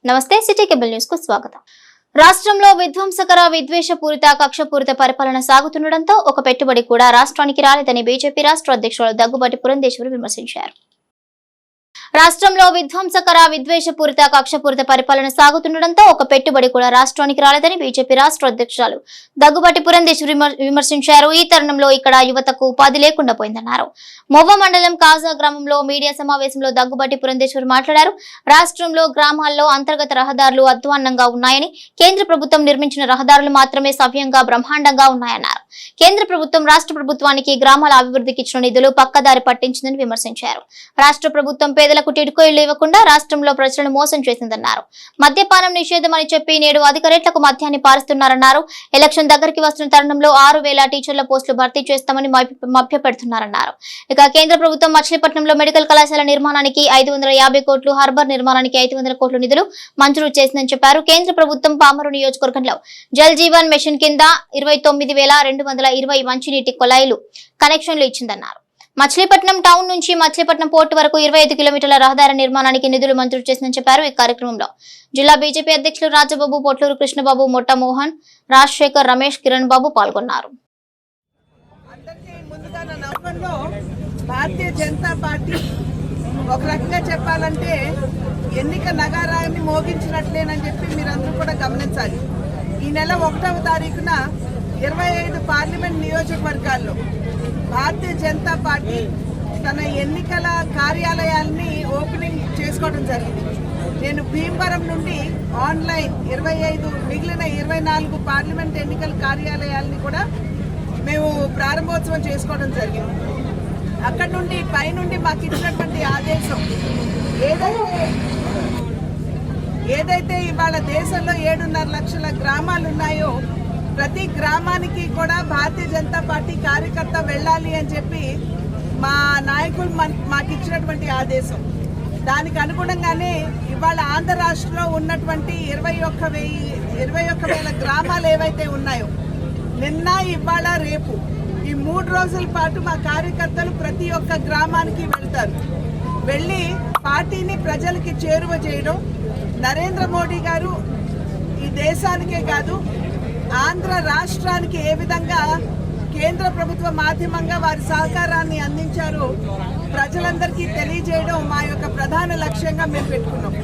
నమస్తే city cable news కు స్వాగతం. రాష్ట్రంలో విధ్వంసకర విద్వేషపూరిత కక్షపూరిత పరిపాలన సాగుతుండటంతో ఒక పెట్టుబడి కూడా రాష్ట్రానికి రాలేదని బీజేపీ రాష్ట్ర అధ్యక్షులు దగ్గుబాటి పురంధేశ్వరి విమర్శించారు. రాష్ట్రంలో విధ్వంసకర విద్వేషపూరిత కక్షపూరిత పరిపాలన సాగుతుండటంతో ఒక పెట్టుబడి కూడా రాష్ట్రానికి రాలేదని బీజేపీ రాష్ట్ర అధ్యక్షులు దగ్గుబాటి పురంధేశ్వరి విమర్శించారు. ఈ తరుణంలో ఇక్కడ యువతకు ఉపాధి లేకుండా పోయిందన్నారు. మొవ్వ మండలం కాజా గ్రామంలో మీడియా సమావేశంలో దగ్గుబాటి పురంధేశ్వరి మాట్లాడారు. రాష్ట్రంలో గ్రామాల్లో అంతర్గత రహదారులు అధ్వాన్నంగా ఉన్నాయని, కేంద్ర ప్రభుత్వం నిర్మించిన రహదారులు మాత్రమే సవ్యంగా బ్రహ్మాండంగా ఉన్నాయన్నారు. కేంద్ర ప్రభుత్వం రాష్ట్ర ప్రభుత్వానికి గ్రామాల అభివృద్ధికి ఇచ్చిన నిధులు పక్కదారి పట్టించిందని విమర్శించారు. రాష్ట్ర ప్రభుత్వం పేదలకు టిడ్కో ఇళ్లు ఇవ్వకుండా రాష్ట్రంలో ప్రజలను మోసం చేసిందన్నారు. మద్యపానం నిషేధం అని చెప్పి నేడు అధిక రేట్లకు మద్యాన్ని పారుస్తున్నారన్నారు. ఎలక్షన్ దగ్గరికి వస్తున్న తరుణంలో 6,000 టీచర్ల పోస్టులు భర్తీ చేస్తామని మభ్యపెడుతున్నారన్నారు. ఇక కేంద్ర ప్రభుత్వం మచిలీపట్నంలో మెడికల్ కళాశాల నిర్మాణానికి 550 కోట్లు, హార్బర్ నిర్మాణానికి 500 కోట్ల నిధులు మంజూరు చేసిందని చెప్పారు. కేంద్ర ప్రభుత్వం పామరు నియోజకవర్గంలో జల్ జీవన్ మిషన్ కింద 29,220 మంచినీటి కొలాయిలు కనెక్షన్లు ఇచ్చిందన్నారు. మచిలీపట్నం టౌన్ నుంచి మచిలీపట్నం పోర్టు వరకు 25 కిలోమీటర్ల రహదారి నిర్మాణానికి నిధులు మంజూరు చేసిందని చెప్పారు. ఈ కార్యక్రమంలో జిల్లా బీజేపీ అధ్యక్షులు రాజబాబు, పొట్లూరు కృష్ణబాబు, మొట్ట మోహన్, రాజశేఖర్, రమేష్, కిరణ్ బాబు పాల్గొన్నారు. భారతీయ జనతా పార్టీ ఒక రకంగా చెప్పాలంటే ఎన్నిక నగారాన్ని మోగించినట్లేనని చెప్పి మీరందరూ కూడా గమనించాలి. ఈ నెల 1వ తారీఖున 25 పార్లమెంట్ నియోజకవర్గాల్లో భారతీయ జనతా పార్టీ తన ఎన్నికల కార్యాలయాల్ని ఓపెనింగ్ చేసుకోవడం జరిగింది. నేను భీమవరం నుండి ఆన్లైన్ 25 మిగిలిన 24 పార్లమెంట్ ఎన్నికల కార్యాలయాలని కూడా మేము ప్రారంభోత్సవం చేసుకోవడం జరిగింది. అక్కడి నుండి పైనుండి మాకు ఇచ్చినటువంటి ఆదేశం ఏదైతే ఇవాళ దేశంలో 7.5 లక్షల గ్రామాలు ఉన్నాయో ప్రతి గ్రామానికి కూడా భారతీయ జనతా పార్టీ కార్యకర్త వెళ్ళాలి అని చెప్పి మా నాయకులు మాకు ఇచ్చినటువంటి ఆదేశం. దానికి అనుగుణంగానే ఇవాళ ఆంధ్ర రాష్ట్రంలో ఉన్నటువంటి 21,000 గ్రామాలు ఏవైతే ఉన్నాయో నిన్న ఇవాళ రేపు ఈ 3 రోజుల పాటు మా కార్యకర్తలు ప్రతి ఒక్క గ్రామానికి వెళ్తారు. వెళ్ళి పార్టీని ప్రజలకి చేరువ చేయడం, నరేంద్ర మోడీ గారు ఈ దేశానికే కాదు ఆంధ్ర రాష్ట్రానికి ఏ విధంగా కేంద్ర ప్రభుత్వ మాధ్యమంగా వారి సహకారాన్ని అందించారో ప్రజలందరికీ తెలియజేయడం మా యొక్క ప్రధాన లక్ష్యంగా మేము పెట్టుకున్నాం.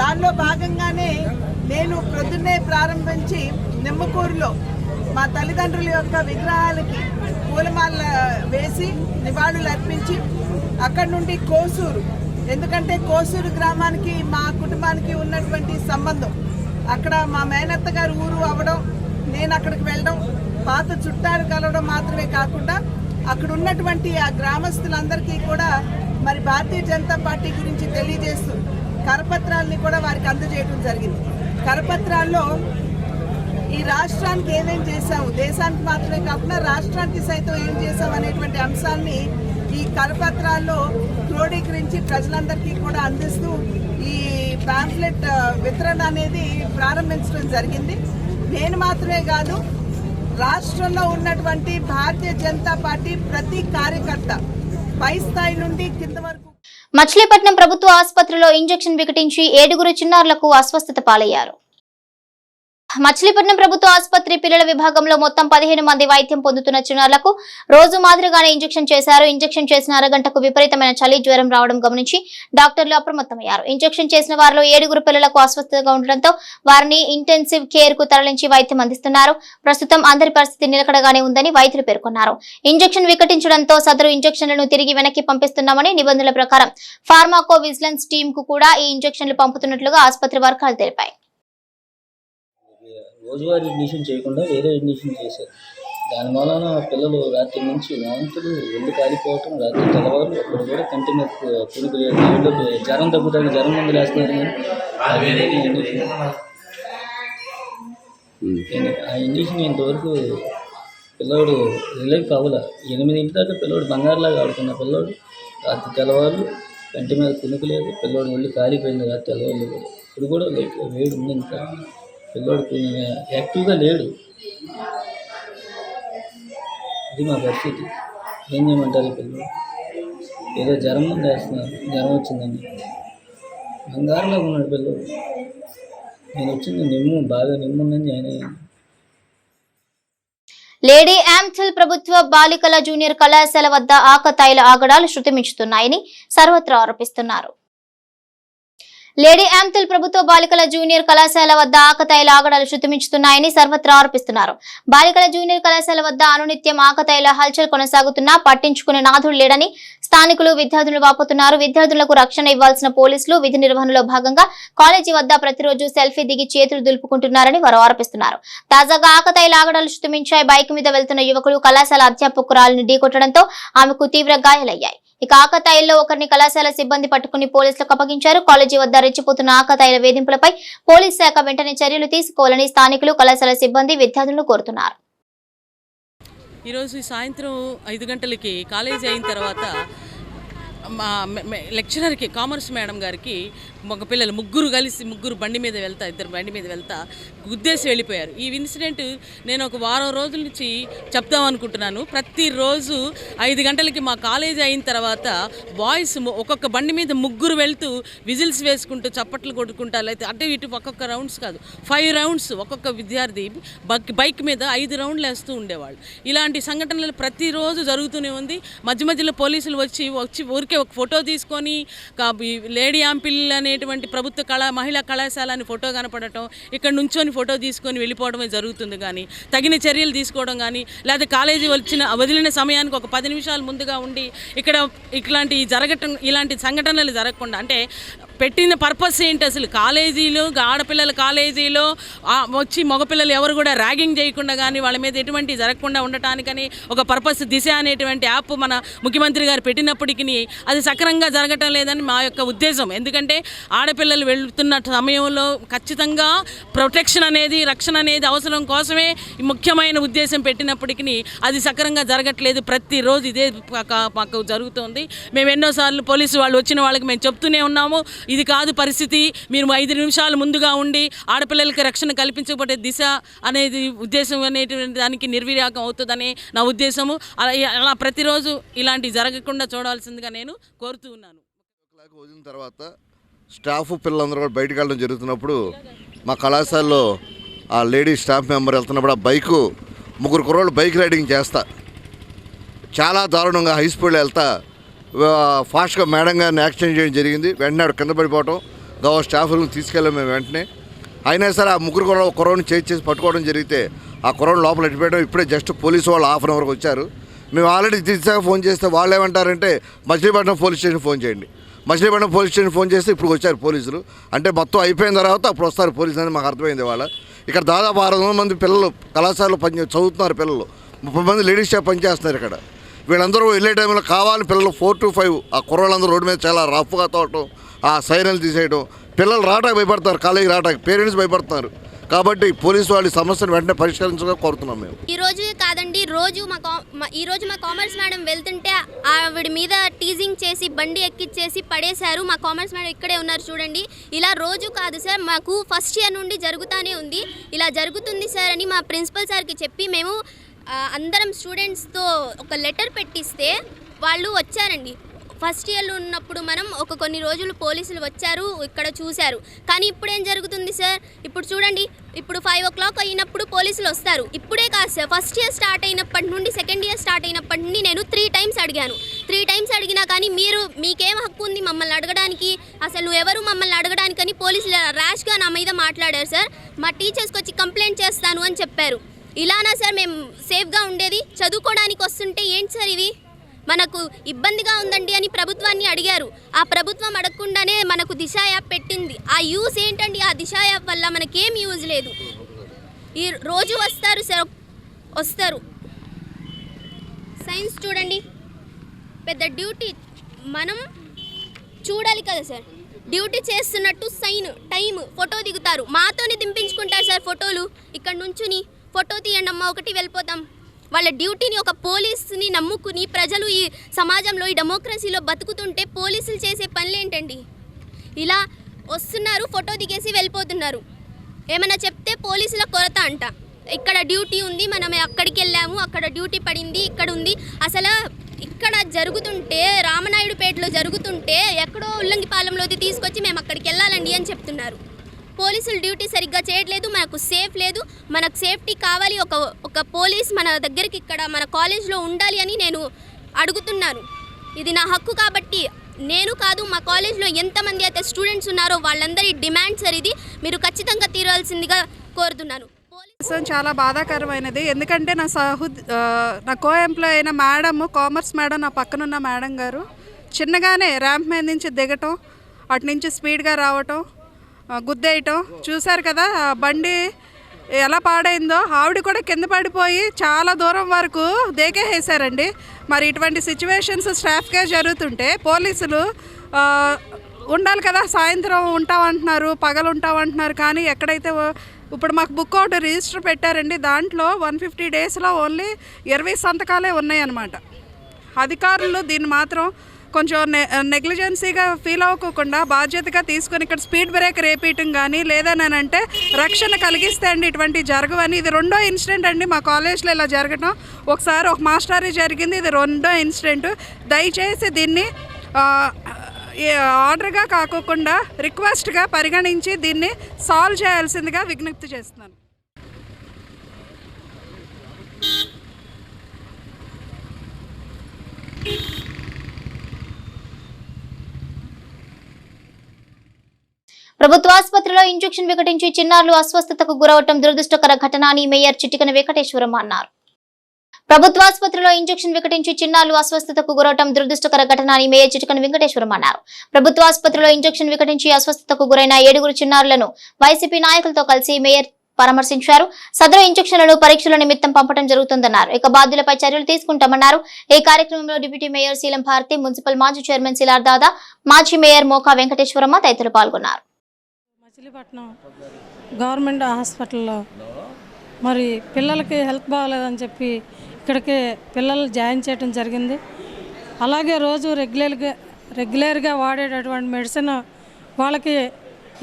దానిలో భాగంగానే నేను ప్రొద్దున్నే ప్రారంభించి నిమ్మకూరులో మా తల్లిదండ్రుల యొక్క విగ్రహాలకి పూలమాల వేసి నివాళులు అర్పించి అక్కడి నుండి కోసూరు, ఎందుకంటే కోసూరు గ్రామానికి మా కుటుంబానికి ఉన్నటువంటి సంబంధం, అక్కడ మా మేనత్త గారు ఊరు అవ్వడం, నేను అక్కడికి వెళ్ళడం, పాత చుట్టాలు కలవడం మాత్రమే కాకుండా అక్కడ ఉన్నటువంటి ఆ గ్రామస్తులందరికీ కూడా మరి భారతీయ జనతా పార్టీ గురించి తెలియజేస్తూ కరపత్రాలని కూడా వారికి అందజేయడం జరిగింది. కరపత్రాల్లో ఈ రాష్ట్రానికి ఏమేం చేశాము, దేశానికి మాత్రమే కాకుండా రాష్ట్రానికి సైతం ఏం చేశాం అనేటువంటి అంశాన్ని ఈ కరపత్రాల్లో క్రోడీకరించి ప్రజలందరికీ కూడా అందిస్తూ ఈ పాంఫ్లెట్ వితరణ అనేది ప్రారంభించడం జరిగింది. నేను మాత్రమే కాదు, రాష్ట్రంలో ఉన్నటువంటి భారతీయ జనతా పార్టీ ప్రతి కార్యకర్త పై స్థాయి నుండి కింద వరకు. మచిలీపట్నం ప్రభుత్వ ఆసుపత్రిలో ఇంజెక్షన్ వికటించి 7 చిన్నారులకు అస్వస్థత పాలయ్యారు. మచిలీపట్నం ప్రభుత్వ ఆసుపత్రి పిల్లల విభాగంలో మొత్తం 15 మంది వైద్యం పొందుతున్న చిన్నారులకు రోజు మాదిరిగానే ఇంజెక్షన్ చేశారు. ఇంజెక్షన్ చేసిన అరగంటకు విపరీతమైన చలి, జ్వరం రావడం గమనించి డాక్టర్లు అప్రమత్తమయ్యారు. ఇంజెక్షన్ చేసిన వారిలో 7 పిల్లలకు అస్వస్థతగా ఉండడంతో వారిని ఇంటెన్సివ్ కేర్ కు తరలించి వైద్యం అందిస్తున్నారు. ప్రస్తుతం అందరి పరిస్థితి నిలకడగానే ఉందని వైద్యులు పేర్కొన్నారు. ఇంజెక్షన్ వికటించడంతో సదరు ఇంజెక్షన్లను తిరిగి వెనక్కి పంపిస్తున్నామని, నిబంధనల ప్రకారం ఫార్మాకో విజిలెన్స్ టీం కు కూడా ఈ ఇంజెక్షన్లు పంపుతున్నట్లుగా ఆసుపత్రి వర్గాలు తెలిపాయి. రోజువారీ ఇంజక్షన్ చేయకుండా వేరే ఇంజక్షన్ చేశారు. దాని వలన పిల్లలు రాత్రి నుంచి వాంతులు, ఒళ్ళు కాలిపోవటం, రాత్రి తెల్లవారు అప్పుడు కూడా కంటిన్యూ కొనుక్కులు జ్వరం తగ్గుతాడు, జ్వరం మందులు వేస్తున్నారు. ఆ ఇంజక్షన్ ఇంతవరకు పిల్లవాడు రిలీఫ్ అవ్వలే. 8 దాకా పిల్లవాడు బంగారులాగా ఆడుకున్న పిల్లవాడు రాత్రి తెల్లవారు కంటి మీద కొనుక్కులేదు. పిల్లవాడు ఒళ్ళు కాలిపోయింది రాత్రి తెల్లవారు. ఇప్పుడు కూడా వేడి ఉంది, ఇంకా పిల్లోడు యాక్టివ్గా లేడు. ఇది మా పరిస్థితి. ఏం చేయమంటారు? ఈ పిల్లలు ఏదో జ్వరం ముందు వేస్తున్నారు, జ్వరం వచ్చిందని. బంగారులో ఉన్నాడు పిల్లడు. నేను వచ్చింది బాగా నిమ్ముందని జాయిన్ అయ్యాను. లేడీ ఆమ్థిల్ ప్రభుత్వ బాలికల జూనియర్ కళాశాల వద్ద ఆకతాయిల ఆగడాలు శృతిమించుతున్నాయని సర్వత్రా ఆరోపిస్తున్నారు. లేడీ ఆమ్థిల్ ప్రభుత్వ బాలికల జూనియర్ కళాశాల వద్ద ఆకతాయిల ఆగడాలు శృతిమించుతున్నాయని సర్వత్రా ఆరోపిస్తున్నారు. బాలికల జూనియర్ కళాశాల వద్ద అనునిత్యం ఆకతాయిల హల్చల్ కొనసాగుతున్నా పట్టించుకునే నాథుడు లేడని స్థానికులు విద్యార్థులు వాపోతున్నారు. విద్యార్థులకు రక్షణ ఇవ్వాల్సిన పోలీసులు విధి నిర్వహణలో భాగంగా కాలేజీ వద్ద ప్రతిరోజు సెల్ఫీ దిగి చేతులు దులుపుకుంటున్నారని వారు ఆరోపిస్తున్నారు. తాజాగా ఆకతాయిల ఆగడాలు శృతిమించాయి. బైక్ మీద వెళ్తున్న యువకులు కళాశాల అధ్యాపకురాలిని ఢీకొట్టడంతో ఆమెకు తీవ్ర గాయాలయ్యాయి. ఇక ఆకతాయిల్లో ఒకరిని కళాశాల సిబ్బంది పట్టుకుని పోలీసులకు అప్పగించారు. కాలేజీ వద్ద రెచ్చిపోతున్న ఆకతాయిల వేధింపులపై పోలీస్ శాఖ వెంటనే చర్యలు తీసుకోవాలని స్థానికులు కళాశాల సిబ్బంది విద్యార్థులను కోరుతున్నారు. ఈరోజు సాయంత్రం 5 గంటలకి కాలేజీ అయిన తర్వాత మా లెక్చరర్కి కామర్స్ మేడం గారికి మగ పిల్లలు ముగ్గురు బండి మీద వెళ్తా ఇద్దరు బండి మీద వెళ్తా గుద్దేసి వెళ్ళిపోయారు. ఈ ఇన్సిడెంట్ నేను ఒక వారం రోజుల నుంచి చెప్దాం అనుకుంటున్నాను. ప్రతిరోజు 5 గంటలకి మా కాలేజీ అయిన తర్వాత బాయ్స్ ఒక్కొక్క బండి మీద ముగ్గురు వెళ్తూ విజిల్స్ వేసుకుంటూ చప్పట్లు కొట్టుకుంటా అయితే అటు ఇటు ఒక్కొక్క రౌండ్స్ కాదు 5 రౌండ్స్ ఒక్కొక్క విద్యార్థి బైక్ మీద 5 రౌండ్లు వేస్తూ ఉండేవాళ్ళు. ఇలాంటి సంఘటనలు ప్రతిరోజు జరుగుతూనే ఉంది. మధ్య మధ్యలో పోలీసులు వచ్చి ఊరికే ఒక ఫోటో తీసుకొని లేడీ ఆంపిల్ అనేటువంటి ప్రభుత్వ మహిళా కళాశాల అని ఫోటో కనపడటం, ఇక్కడ నుంచొని ఫోటో తీసుకొని వెళ్ళిపోవడమే జరుగుతుంది. కానీ తగిన చర్యలు తీసుకోవడం కానీ లేదా కాలేజీ వదిలిన సమయానికి ఒక 10 నిమిషాలు ముందుగా ఉండి ఇక్కడ ఇలాంటి సంఘటనలు జరగకుండా అంటే పెట్టిన పర్పస్ ఏంటి అసలు? కాలేజీలో ఆడపిల్లల కాలేజీలో వచ్చి మగపిల్లలు ఎవరు కూడా ర్యాగింగ్ చేయకుండా కానీ వాళ్ళ మీద ఎటువంటి జరగకుండా ఉండటానికని ఒక పర్పస్ దిశ అనేటువంటి యాప్ మన ముఖ్యమంత్రి గారు పెట్టినప్పటికీ అది సక్రమంగా జరగటం లేదని మా యొక్క ఉద్దేశం. ఎందుకంటే ఆడపిల్లలు వెళ్తున్న సమయంలో ఖచ్చితంగా ప్రొటెక్షన్ అనేది రక్షణ అనేది అవసరం కోసమే ముఖ్యమైన ఉద్దేశం పెట్టినప్పటికీ అది సక్రమంగా జరగట్లేదు. ప్రతిరోజు ఇదే మాకు జరుగుతుంది. మేము ఎన్నోసార్లు పోలీసు వాళ్ళు వచ్చిన వాళ్ళకి మేము చెప్తూనే ఉన్నాము, ఇది కాదు పరిస్థితి, మీరు 5 నిమిషాలు ముందుగా ఉండి ఆడపిల్లలకి రక్షణ కల్పించబడే దిశ అనేది ఉద్దేశం అనేటువంటి దానికి నిర్వీర్యాకం అవుతుందని నా ఉద్దేశము. అలా ప్రతిరోజు ఇలాంటివి జరగకుండా చూడాల్సిందిగా నేను కోరుతూ ఉన్నాను. వదిలిన తర్వాత స్టాఫ్ పిల్లలందరూ కూడా బయటకు వెళ్ళడం జరుగుతున్నప్పుడు మా కళాశాలలో ఆ లేడీ స్టాఫ్ మెంబర్ వెళ్తున్నప్పుడు ఆ బైకు 3 కుర్రోళ్ళు బైక్ రైడింగ్ చేస్తా చాలా దారుణంగా హై స్పీడ్లో వెళ్తా ఫాస్ట్గా మేడం గారిని యాక్సిడెంట్ చేయడం జరిగింది. వెంటనే ఆవిడ కింద పడిపోవటం గవర్నమెంట్ స్టాఫ్లను తీసుకెళ్ళాం మేము వెంటనే. అయినా సరే ఆ 3 కుర్రోడిని చేసి పట్టుకోవడం జరిగితే ఆ కుర్రోడిని లోపల ఎట్టిపోయడం. ఇప్పుడే జస్ట్ పోలీసు వాళ్ళు 1/2 అవర్కి వచ్చారు. మేము ఆల్రెడీ దిశాగా ఫోన్ చేస్తే వాళ్ళు ఏమంటారంటే మచిలీపట్నం పోలీస్ స్టేషన్ ఫోన్ చేయండి. మచిలీపట్నం పోలీస్ స్టేషన్ ఫోన్ చేస్తే ఇప్పుడు వచ్చారు పోలీసులు. అంటే మొత్తం అయిపోయిన తర్వాత అప్పుడు వస్తారు పోలీసులు అని మాకు అర్థమైంది. వాళ్ళ ఇక్కడ దాదాపు 600 మంది పిల్లలు కళాశాలలో చదువుతున్నారు. పిల్లలు 30 మంది లేడీస్ స్టాఫ్ పనిచేస్తున్నారు ఇక్కడ. వీళ్ళందరూ వెళ్ళే టైంలో కావాలని పిల్లలు 4 to 5 ఆ కుర్రోళ్ళందరూ రోడ్డు మీద చాలా రఫ్గా తోవటం, ఆ సైరన్లు తీసేయడం, పిల్లలు రావడానికి భయపడతారు, కాలేజీ రావడానికి పేరెంట్స్ భయపడుతున్నారు. కాబట్టి పోలీసు వాళ్ళ సమస్యను వెంటనే పరిష్కరించగా కోరుతున్నాం. మేము ఈ రోజు కాదండి ఈ రోజు మా కామర్స్ మేడం వెళ్తుంటే ఆవిడ మీద టీజింగ్ చేసి బండి ఎక్కిచ్చేసి పడేశారు. మా కామర్స్ మేడం ఇక్కడే ఉన్నారు చూడండి. ఇలా రోజు కాదు సార్, మాకు ఫస్ట్ ఇయర్ నుండి జరుగుతూనే ఉంది. ఇలా జరుగుతుంది సార్ అని మా ప్రిన్సిపల్ సార్కి చెప్పి మేము అందరం స్టూడెంట్స్తో ఒక లెటర్ పెట్టిస్తే వాళ్ళు వచ్చారండి. ఫస్ట్ ఇయర్లో ఉన్నప్పుడు మనం కొన్ని రోజులు పోలీసులు వచ్చారు, ఇక్కడ చూశారు. కానీ ఇప్పుడు ఏం జరుగుతుంది సార్? ఇప్పుడు చూడండి, ఇప్పుడు 5 o'clock అయినప్పుడు పోలీసులు వస్తారు. ఇప్పుడే కాదు సార్, ఫస్ట్ ఇయర్ స్టార్ట్ అయినప్పటి నుండి సెకండ్ ఇయర్ స్టార్ట్ అయినప్పటి నుండి నేను 3 times అడిగాను. 3 times అడిగినా కానీ మీకేం హక్కు ఉంది మమ్మల్ని అడగడానికి? అసలు ఎవరు మమ్మల్ని అడగడానికని పోలీసులు ర్యాష్గా నా మీద మాట్లాడారు సార్. మా టీచర్స్కి వచ్చి కంప్లైంట్ చేస్తాను అని చెప్పారు. ఇలానా సార్ మేము సేఫ్గా ఉండేది? చదువుకోవడానికి వస్తుంటే ఏంటి సార్ ఇవి? మనకు ఇబ్బందిగా ఉందండి అని ప్రభుత్వాన్ని అడిగారు. ఆ ప్రభుత్వం అడగకుండానే మనకు దిశ యాప్ పెట్టింది. ఆ యూజ్ ఏంటండి? ఆ దిశ యాప్ వల్ల మనకేం యూజ్ లేదు. ఈ రోజు వస్తారు సార్, వస్తారు. సైన్స్ చూడండి, పెద్ద డ్యూటీ మనం చూడాలి కదా సార్. డ్యూటీ చేస్తున్నట్టు టైం ఫోటో దిగుతారు, మాతోనే దింపించుకుంటారు సార్ ఫోటోలు. ఇక్కడ నుంచుని ఫోటో తీయండి అమ్మ, ఒకటి వెళ్ళిపోతాం. వాళ్ళ డ్యూటీని ఒక పోలీసుని నమ్ముకుని ప్రజలు ఈ సమాజంలో ఈ డెమోక్రసీలో బతుకుతుంటే పోలీసులు చేసే పనులు ఏంటండి? ఇలా వస్తున్నారు, ఫోటో దిగేసి వెళ్ళిపోతున్నారు. ఏమైనా చెప్తే పోలీసుల కొరత అంట. ఇక్కడ డ్యూటీ ఉంది, మనం అక్కడికి వెళ్ళాము, అక్కడ డ్యూటీ పడింది, ఇక్కడ ఉంది. అసలు ఇక్కడ జరుగుతుంటే రామనాయుడుపేటలో జరుగుతుంటే ఎక్కడో ఉల్లంగిపాలెంలోది తీసుకొచ్చి మేము అక్కడికి వెళ్ళాలండి అని చెప్తున్నారు. పోలీసులు డ్యూటీ సరిగ్గా చేయట్లేదు, మనకు సేఫ్ లేదు. మనకు సేఫ్టీ కావాలి, ఒక పోలీస్ మన దగ్గరికి ఇక్కడ మన కాలేజ్లో ఉండాలి అని నేను అడుగుతున్నాను. ఇది నా హక్కు కాబట్టి నేను కాదు, మా కాలేజ్లో ఎంతమంది అయితే స్టూడెంట్స్ ఉన్నారో వాళ్ళందరి డిమాండ్ సార్ ఇది. మీరు ఖచ్చితంగా తీరవలసిందిగా కోరుతున్నాను. చాలా బాధాకరమైనది. ఎందుకంటే నా కో ఎంప్లాయ్ అయిన మేడం, కామర్స్ మేడం, నా పక్కనున్న మేడం గారు చిన్నగానే ర్యాంప్ మీద నుంచి దిగటం, అటు నుంచి స్పీడ్గా రావటం, గుద్దేయటం చూశారు కదా. బండి ఎలా పాడైందో, ఆవిడ కూడా కింద పడిపోయి చాలా దూరం వరకు దేకేసేసారండి. మరి ఇటువంటి సిచ్యువేషన్స్ స్టాఫ్కే జరుగుతుంటే పోలీసులు ఉండాలి కదా, సాయంత్రం ఉంటామంటున్నారు, పగలు ఉంటామంటున్నారు. కానీ ఎక్కడైతే ఇప్పుడు మాకు బుక్ అవుట్ రిజిస్టర్ పెట్టారండి, దాంట్లో 150 డేస్లో ఓన్లీ 20 సంతకాలే ఉన్నాయన్నమాట. అధికారులు దీన్ని మాత్రం కొంచెం నెగ్లిజెన్సీగా ఫీల్ అవ్వకుండా బాధ్యతగా తీసుకొని ఇక్కడ స్పీడ్ బ్రేకర్ వేయటం కానీ లేదనంటే రక్షణ కలిగిస్తే అండి ఇటువంటి జరగవని. ఇది రెండో ఇన్సిడెంట్ అండి మా కాలేజ్లో ఇలా జరగటం. ఒకసారి ఒక మాస్టరీ జరిగింది, ఇది రెండో ఇన్సిడెంట్. దయచేసి దీన్ని ఆర్డర్గా కాకుండా రిక్వెస్ట్గా పరిగణించి దీన్ని సాల్వ్ చేయాల్సిందిగా విజ్ఞప్తి చేస్తున్నాను. ప్రభుత్వ ఆసుపత్రిలో ఇంజెక్షన్ వికటించి చిన్నారులు అస్వస్థతకు గురవటం దురదృష్టకర ఘటన అని మేయర్ చిటికన వెంకటేశ్వరమ్మ అన్నారు. ప్రభుత్వ ఆసుపత్రిలో ఇంజెక్షన్ వికటించి చిన్నారులు అస్వస్థతకు గురవటం దురదృష్టకర ఘటన అని మేయర్ చిటికన వెంకటేశ్వరమ్మ అన్నారు. ప్రభుత్వ ఆసుపత్రిలో ఇంజెక్షన్ వికటించి అస్వస్థతకు గురైన 7 చిన్నారులను వైసీపీ నాయకులతో కలిసి మేయర్ పరామర్శించారు. సదరు ఇంజెక్షన్లను పరీక్షల నిమిత్తం పంపడం జరుగుతుందన్నారు. ఇక బాధ్యులపై చర్యలు తీసుకుంటామన్నారు. ఈ కార్యక్రమంలో డిప్యూటీ మేయర్ శీలం భారతి, మున్సిపల్ మాజీ చైర్మన్ శిలార్ దాదా, మాజీ మేయర్ మోకా వెంకటేశ్వరమ్మ తదితరులు పాల్గొన్నారు. మచిలీపట్నం గవర్నమెంట్ హాస్పిటల్లో మరి పిల్లలకి హెల్త్ బాగలేదని చెప్పి ఇక్కడికి పిల్లలు జాయిన్ చేయడం జరిగింది. అలాగే రోజు రెగ్యులర్గా వాడేటటువంటి మెడిసిన్ వాళ్ళకి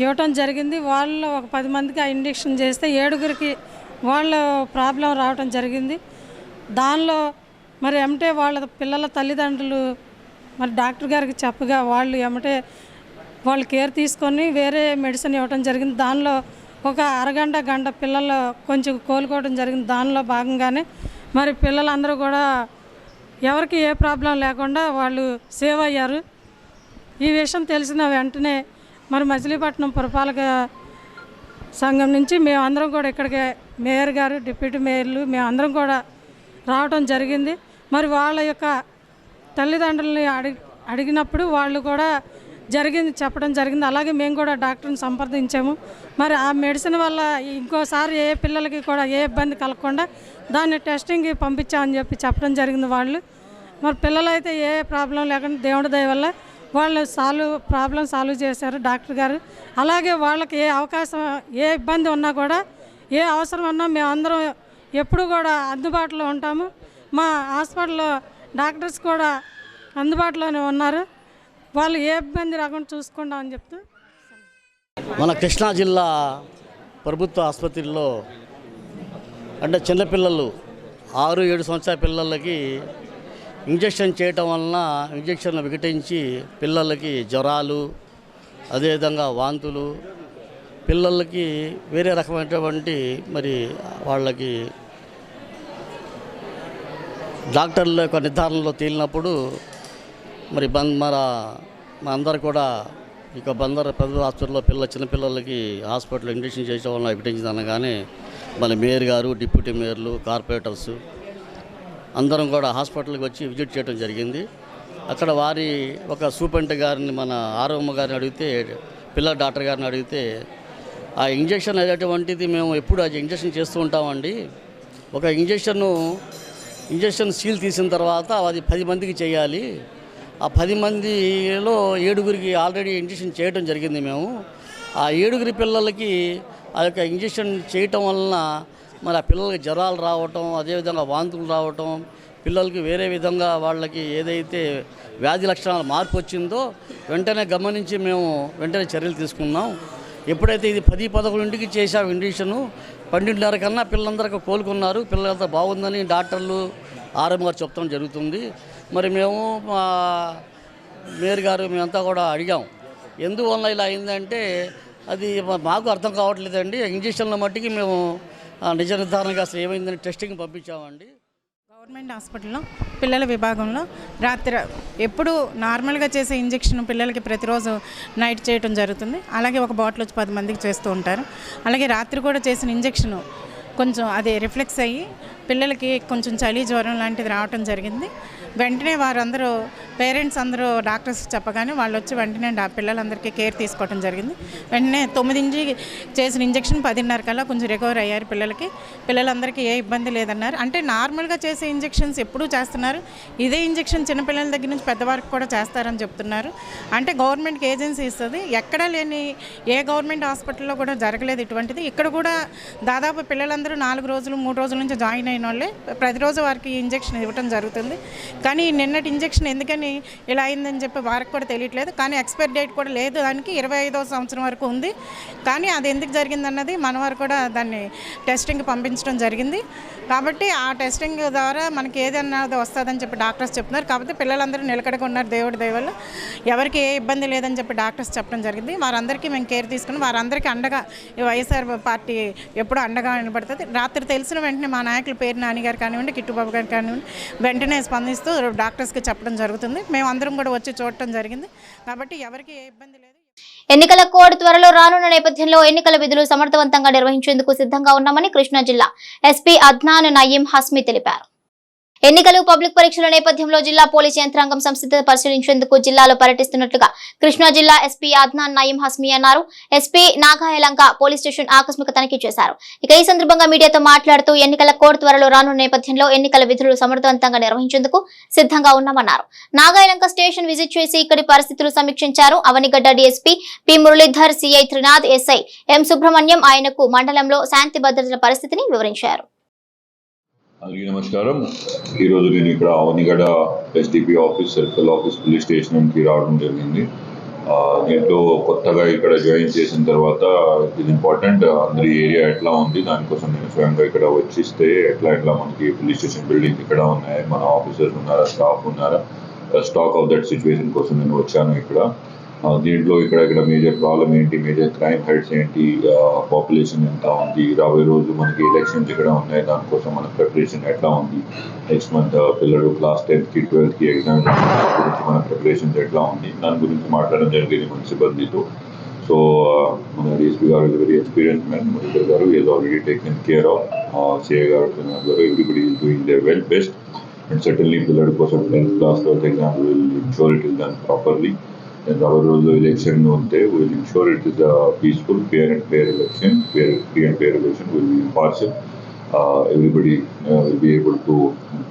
ఇవ్వటం జరిగింది. వాళ్ళు ఒక 10 మందికి ఆ ఇంజెక్షన్ చేస్తే 7 వాళ్ళ ప్రాబ్లం రావటం జరిగింది. దానిలో మరి ఏమంటే వాళ్ళ పిల్లల తల్లిదండ్రులు మరి డాక్టర్ గారికి చెప్పగా వాళ్ళు కేర్ తీసుకొని వేరే మెడిసిన్ ఇవ్వటం జరిగింది. దానిలో ఒక గంట పిల్లలు కొంచెం కోలుకోవడం జరిగింది. దానిలో భాగంగానే మరి పిల్లలందరూ కూడా ఎవరికి ఏ ప్రాబ్లం లేకుండా వాళ్ళు సేవ్ అయ్యారు. ఈ విషయం తెలిసిన వెంటనే మరి మచిలీపట్నం పురపాలక సంఘం నుంచి మేమందరం కూడా ఇక్కడికి మేయర్ గారు, డిప్యూటీ మేయర్లు మేమందరం కూడా రావటం జరిగింది. మరి వాళ్ళ యొక్క తల్లిదండ్రులని అడిగినప్పుడు వాళ్ళు కూడా చెప్పడం జరిగింది. అలాగే మేము కూడా డాక్టర్ని సంప్రదించాము. మరి ఆ మెడిసిన్ వల్ల ఇంకోసారి ఏ పిల్లలకి కూడా ఏ ఇబ్బంది కలగకుండా దాన్ని టెస్టింగ్కి పంపించామని చెప్పడం జరిగింది. వాళ్ళు మరి పిల్లలైతే ఏ ప్రాబ్లం లేకుండా దేవుడి దయ వల్ల వాళ్ళు ప్రాబ్లం సాల్వ్ చేశారు డాక్టర్ గారు. అలాగే వాళ్ళకి ఏ అవకాశం ఏ ఇబ్బంది ఉన్నా కూడా ఏ అవసరం ఉన్నా మేమందరం ఎప్పుడు కూడా అందుబాటులో ఉంటాము. మా హాస్పిటల్లో డాక్టర్స్ కూడా అందుబాటులోనే ఉన్నారు. వాళ్ళు ఏ ఇబ్బంది రాకుండా చూసుకుంటామని చెప్తూ మన కృష్ణా జిల్లా ప్రభుత్వ ఆసుపత్రిలో అంటే చిన్నపిల్లలు 6-7 సంవత్సరాల పిల్లలకి ఇంజెక్షన్ చేయటం వలన ఇంజెక్షన్లు వికటించి పిల్లలకి జ్వరాలు, అదేవిధంగా వాంతులు, పిల్లలకి వేరే రకమైనటువంటి మరి వాళ్ళకి డాక్టర్ల యొక్క నిర్ధారణలో తేలినప్పుడు మరి మా అందరు కూడా ఇక ప్రభుత్వ హాస్పిటల్లో చిన్నపిల్లలకి హాస్పిటల్లో ఇంజెక్షన్ చేయడం వల్ల వికటించింది అనగానే మన మేయర్ గారు, డిప్యూటీ మేయర్లు, కార్పొరేటర్స్ అందరం కూడా హాస్పిటల్కి వచ్చి విజిట్ చేయడం జరిగింది. అక్కడ వారి ఒక సూపరింటెండెంట్ గారిని, మన ఆర్ఎంఓ గారిని అడిగితే, పిల్లల డాక్టర్ గారిని అడిగితే ఆ ఇంజెక్షన్ అనేటువంటిది మేము ఎప్పుడు అది ఇంజెక్షన్ చేస్తూ ఉంటామండి. ఒక ఇంజెక్షన్ సీల్ తీసిన తర్వాత అది 10 మందికి చేయాలి. ఆ 10 మందిలో 7 ఆల్రెడీ ఇంజెక్షన్ చేయడం జరిగింది. మేము ఆ 7 పిల్లలకి ఆ యొక్క ఇంజెక్షన్ చేయటం వలన మరి ఆ పిల్లలకి జ్వరాలు రావటం, అదేవిధంగా వాంతులు రావటం, పిల్లలకి వేరే విధంగా వాళ్ళకి ఏదైతే వ్యాధి లక్షణాలు మార్పు వచ్చిందో వెంటనే గమనించి మేము వెంటనే చర్యలు తీసుకున్నాం. ఎప్పుడైతే ఇది 10-11 చేసాం ఇంజెక్షను, 12:30 కన్నా పిల్లలందరికీ కోలుకున్నారు. పిల్లలంతా బాగుందని డాక్టర్లు, ఆర్ఎం గారు చెప్తాం జరుగుతుంది. మరి మేము మేయర్ గారు మేమంతా కూడా అడిగాం, ఎందువల్ల ఇలా అయిందంటే అది మాకు అర్థం కావట్లేదండి. ఇంజక్షన్ల మట్టికి మేము నిజ నిర్ధారణగా అసలు ఏమైందని టెస్టింగ్ పంపించామండి. గవర్నమెంట్ హాస్పిటల్లో పిల్లల విభాగంలో రాత్రి ఎప్పుడు నార్మల్గా చేసే ఇంజెక్షన్ పిల్లలకి ప్రతిరోజు నైట్ చేయడం జరుగుతుంది. అలాగే ఒక బాటిల్ వచ్చి 10 మందికి చేస్తూ ఉంటారు. అలాగే రాత్రి కూడా చేసిన ఇంజెక్షను కొంచెం అది రిఫ్లెక్స్ అయ్యి పిల్లలకి కొంచెం చలి జ్వరం లాంటిది రావటం జరిగింది. వెంటనే వారందరూ పేరెంట్స్ అందరూ డాక్టర్స్ చెప్పగానే వాళ్ళు వచ్చి వెంటనే పిల్లలందరికీ కేర్ తీసుకోవడం జరిగింది. వెంటనే 9 చేసిన ఇంజెక్షన్ 10:30 కల్లా కొంచెం రికవర్ అయ్యారు పిల్లలందరికీ ఏ ఇబ్బంది లేదన్నారు. అంటే నార్మల్గా చేసే ఇంజెక్షన్స్ ఎప్పుడూ చేస్తున్నారు, ఇదే ఇంజెక్షన్ చిన్నపిల్లల దగ్గర నుంచి పెద్దవారికి కూడా చేస్తారని చెప్తున్నారు. అంటే గవర్నమెంట్కి ఏజెన్సీ ఇస్తుంది, ఎక్కడా లేని ఏ గవర్నమెంట్ హాస్పిటల్లో కూడా జరగలేదు ఇటువంటిది. ఇక్కడ కూడా దాదాపు పిల్లలందరూ 4 రోజులు 3 రోజుల నుంచి జాయిన్ అయిన వాళ్ళే, ప్రతిరోజు వారికి ఇంజెక్షన్ ఇవ్వటం జరుగుతుంది. కానీ నిన్నటి ఇంజెక్షన్ ఎందుకని ఇలా అయిందని చెప్పి వారికి కూడా తెలియట్లేదు. కానీ ఎక్స్పైరీ డేట్ కూడా లేదు, దానికి 25వ సంవత్సరం వరకు ఉంది. కానీ అది ఎందుకు జరిగిందన్నది మన వారు కూడా దాన్ని టెస్టింగ్ పంపించడం జరిగింది. కాబట్టి ఆ టెస్టింగ్ ద్వారా మనకి ఏదన్నది వస్తుందని చెప్పి డాక్టర్స్ చెప్తున్నారు. కాకపోతే పిల్లలందరూ నిలకడగా ఉన్నారు దేవుడి దయ వల్ల, ఎవరికి ఏ ఇబ్బంది లేదని చెప్పి డాక్టర్స్ చెప్పడం జరిగింది. వారందరికీ మేము కేర్ తీసుకుని వారందరికీ అండగా ఈ వైఎస్ఆర్ పార్టీ ఎప్పుడూ అండగా నిలబడుతుంది. రాత్రి తెలిసిన వెంటనే మా నాయకుల పేరు నానిగారు కానివ్వండి, కిట్టుబాబు గారు కానివ్వండి, వెంటనే స్పందిస్తూ డాక్టర్స్కి చెప్పడం జరుగుతుంది. మేము అందరం కూడా వచ్చి చూడటం జరిగింది. కాబట్టి ఎవరికి ఏ ఇబ్బంది లేదు. ఎన్నికల కోడ్ త్వరలో రానున్న నేపథ్యంలో ఎన్నికల విధులు సమర్థవంతంగా నిర్వహించేందుకు సిద్ధంగా ఉన్నామని కృష్ణా జిల్లా ఎస్పీ అద్నాన్ నయీం హస్మి తెలిపారు. ఎన్నికలు పబ్లిక్ పరీక్షల నేపథ్యంలో జిల్లా పోలీస్ యంత్రాంగం సంసిద్ధత పరిశీలించేందుకు జిల్లాలో పర్యటిస్తున్నట్లుగా కృష్ణా జిల్లా ఎస్పీ అద్నాన్ నయీం హస్మి అన్నారు. ఎస్పీ నాగాయలంక పోలీస్ స్టేషన్ ఆకస్మిక తనిఖీ చేశారు. ఇక ఈ సందర్భంగా మీడియాతో మాట్లాడుతూ ఎన్నికల కోడ్ త్వరలో రానున్న నేపథ్యంలో ఎన్నికల విధులు సమర్థవంతంగా నిర్వహించేందుకు సిద్ధంగా ఉన్నామన్నారు. నాగాయలంక స్టేషన్ విజిట్ చేసి ఇక్కడి పరిస్థితులు సమీక్షించారు. Avanigadda DSP P Muralidhar, CI Trinath, SI ఎం సుబ్రహ్మణ్యం ఆయనకు మండలంలో శాంతి భద్రతల పరిస్థితిని వివరించారు. అందరికీ నమస్కారం. ఈరోజు నేను ఇక్కడ Avanigadda SDP office, circle office, police స్టేషన్కి రావడం జరిగింది. దీంట్లో కొత్తగా ఇక్కడ జాయిన్ చేసిన తర్వాత ఇది ఇంపార్టెంట్, అందరి ఏరియా ఎట్లా ఉంది దానికోసం నేను స్వయంగా ఇక్కడ వచ్చిస్తే ఎట్లా మనకి పోలీస్ స్టేషన్ బిల్డింగ్ ఇక్కడ ఉన్నాయి, మన ఆఫీసర్స్ ఉన్నారా, స్టాఫ్ ఉన్నారా, స్టాక్ ఆఫ్ దట్ సిచ్యువేషన్ కోసం నేను వచ్చాను ఇక్కడ. దీంట్లో ఇక్కడ మేజర్ ప్రాబ్లం ఏంటి, మేజర్ క్రైమ్ హెడ్స్ ఏంటి, పాపులేషన్ ఎంత ఉంది, రాబోయే రోజు మనకి ఎలక్షన్స్ ఇక్కడ ఉన్నాయి, దానికోసం మన ప్రిపరేషన్ ఎట్లా ఉంది, నెక్స్ట్ మంత్ పిల్లలు క్లాస్ 10th, 12th ఎగ్జామినేషన్ గురించి మన ప్రిపరేషన్స్ ఎట్లా ఉంది, దాని గురించి మాట్లాడడం జరిగింది మన సిబ్బందితో. సో మన డిఎస్పీ గారు వెరీ ఎక్స్పీరియన్స్ మ్యాన్, మురళీధర్ గారు is already taken care of, CI గారు everybody is doing their well best. And certainly పిల్లల కోసం 10th class 12th exam will ensure it is done properly. And our role election will ensure it is a peaceful, fair election. Free and fair election will be impartial. Everybody will be able to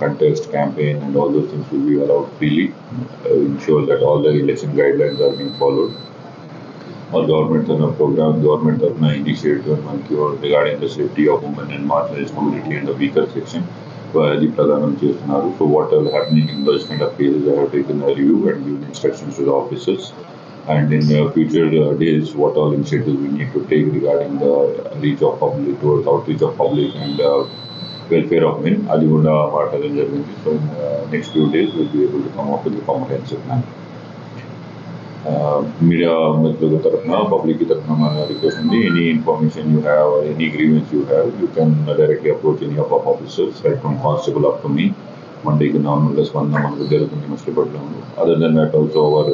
contest, campaign, and all those things will be allowed freely. Ensure that all the election guidelines are being followed. Our government and our program, government and initiative regarding the safety of women and marginalized community and the weaker section. The Pradhanam Chestunaru. So what are happening in those kind of cases, I have taken a review and given instructions to the officers. And in future days, what all initiatives we need to take regarding the reach of public, towards outreach of public and welfare of men. Adivunda Martalan Jarvindi. So in next few days, we'll be able to come up with a comprehensive plan. Media మిత్రుల తరఫున public తరఫున request ఉంది, any information you have, any grievance you have, you can directly approach any of officers, right from constable up to me. మండేకి నార్మల్గా స్పందన మనకు జరుగుతుంది మచిలీపట్నంలో. Other than that also our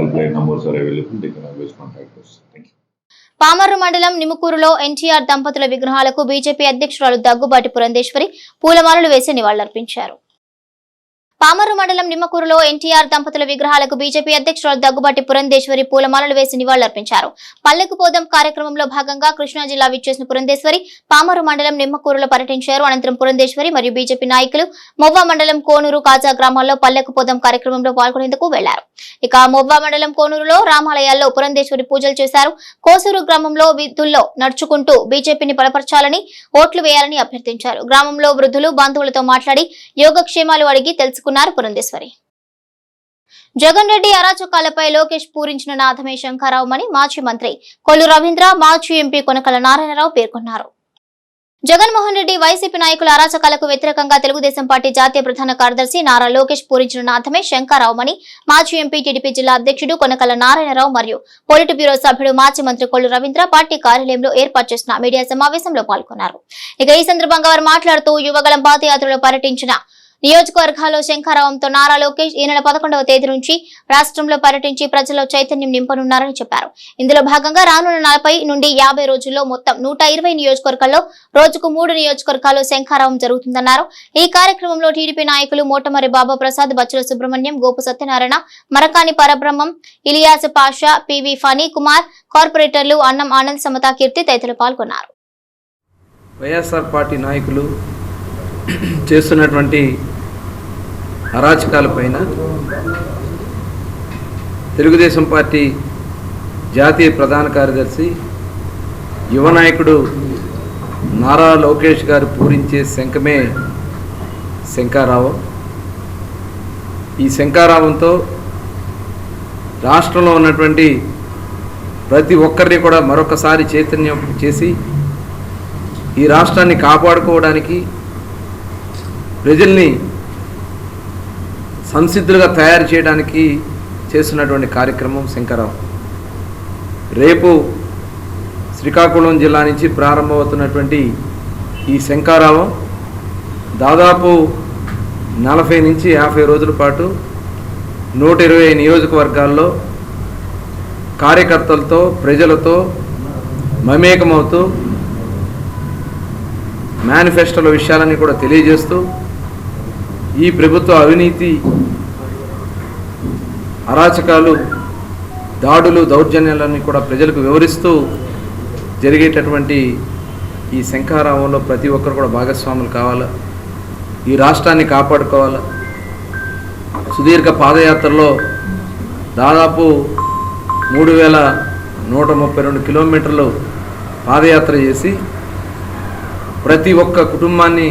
help line numbers are available, they can always contact us. Thank you. Pamarru మండలం నిముకూరులో ఎన్టీఆర్ దంపతుల విగ్రహాలకు BJP అధ్యక్షురాలు దగ్గుబాటి పురంధేశ్వరి పూలమాలలు వేసి నివాళులర్పించారు. పామర్రు మండలం నిమ్మకూరులో ఎన్టీఆర్ దంపతుల విగ్రహాలకు బీజేపీ అధ్యక్షురాలు దగ్గుబాటి పురంధేశ్వరి పూలమాలలు వేసి నివాళులర్పించారు. పల్లెకు పోదాం కార్యక్రమంలో భాగంగా కృష్ణా జిల్లా విచ్చేసిన పురంధేశ్వరి పామర్రు మండలం నిమ్మకూరులో పర్యటించారు. అనంతరం పురంధేశ్వరి మరియు బీజేపీ నాయకులు మొవ్వ మండలం కోనూరు, కాజా గ్రామాల్లో పల్లెకు పోదాం కార్యక్రమంలో పాల్గొనేందుకు వెళ్లారు. ఇక మొవ్వ మండలం కోనూరులో రామాలయాల్లో పురంధేశ్వరి పూజలు చేశారు. కోసూరు గ్రామంలో వీధుల్లో నడుచుకుంటూ బీజేపీని బలపరచాలని, ఓట్లు వేయాలని అభ్యర్థించారు. గ్రామంలో వృద్ధులు బంధువులతో మాట్లాడి యోగక్షేమాలు అడిగి తెలుసుకున్నారు పురంధేశ్వరి. జగన్ రెడ్డి అరాచకాలపై లోకేష్ పూరించిన నాథమే శంఖారావుమని మాజీ మంత్రి కొల్లు రవీంద్ర, మాజీ ఎంపీ కొనకల నారాయణరావు పేర్కొన్నారు. జగన్మోహన్ రెడ్డి వైసీపీ నాయకుల అరాచకాలకు వ్యతిరేకంగా తెలుగుదేశం పార్టీ జాతీయ ప్రధాన కార్యదర్శి నారా లోకేష్ పూరించిన నాథమే శంకరరావుమని మాజీ ఎంపీ టీడీపీ జిల్లా అధ్యక్షుడు కొనకల నారాయణరావు మరియు పొలిట్ బ్యూరో సభ్యుడు మాజీ మంత్రి కొల్లు రవీంద్ర పార్టీ కార్యాలయంలో ఏర్పాటు చేసిన మీడియా సమావేశంలో పాల్గొన్నారు. ఇక ఈ సందర్భంగా వారు మాట్లాడుతూ యువగళం పాదయాత్రలో పర్యటించిన నియోజకవర్గాల్లో శంకరరావుతో నారా లోకేష్ ఈ నెల 11వ తేదీ నుంచి రాష్ట్రంలో పర్యటించి ప్రజల్లో చైతన్యం నింపనున్నారని చెప్పారు. ఇందులో భాగంగా రానున్న 40 నుండి 50 రోజుల్లో మొత్తం 120 నియోజకవర్గాల్లో రోజుకు 3 నియోజకవర్గాల్లో శంకరరావం జరుగుతుందన్నారు. ఈ కార్యక్రమంలో టీడీపీ నాయకులు మోటమరి బాబా ప్రసాద్, బచ్చుల సుబ్రహ్మణ్యం, గోపు సత్యనారాయణ, మరకాని పరబ్రహ్మం, ఇలియాస్ పాషా, పివి ఫనీ కుమార్, కార్పొరేటర్లు అన్నం ఆనంద్, సమతా కీర్తి తదితరులు పాల్గొన్నారు. వైఎస్ఆర్ పార్టీ నాయకులు చేస్తున్నటువంటి అరాచకాలపైన తెలుగుదేశం పార్టీ జాతీయ ప్రధాన కార్యదర్శి యువ నాయకుడు నారా లోకేష్ గారు పూరించే శంఖమే శంకరరావం. ఈ శంకరరావంతో రాష్ట్రంలో ఉన్నటువంటి ప్రతి ఒక్కరిని కూడా మరొకసారి చైతన్యం చేసి ఈ రాష్ట్రాన్ని కాపాడుకోవడానికి ప్రజల్ని సంసిద్ధులుగా తయారు చేయడానికి చేస్తున్నటువంటి కార్యక్రమం శంకరరావు. రేపు శ్రీకాకుళం జిల్లా నుంచి ప్రారంభమవుతున్నటువంటి ఈ శంకరరావం దాదాపు 40 నుంచి 50 రోజుల పాటు 120 నియోజకవర్గాల్లో కార్యకర్తలతో ప్రజలతో మమేకమవుతూ మేనిఫెస్టోల విషయాలన్నీ కూడా తెలియజేస్తూ ఈ ప్రభుత్వ అవినీతి, అరాచకాలు, దాడులు, దౌర్జన్యాలన్నీ కూడా ప్రజలకు వివరిస్తూ జరిగేటటువంటి ఈ శంకరరావంలో ప్రతి ఒక్కరు కూడా భాగస్వాములు కావాలా, ఈ రాష్ట్రాన్ని కాపాడుకోవాలా. సుదీర్ఘ పాదయాత్రలో దాదాపు 3132 కిలోమీటర్లు పాదయాత్ర చేసి ప్రతి ఒక్క కుటుంబాన్ని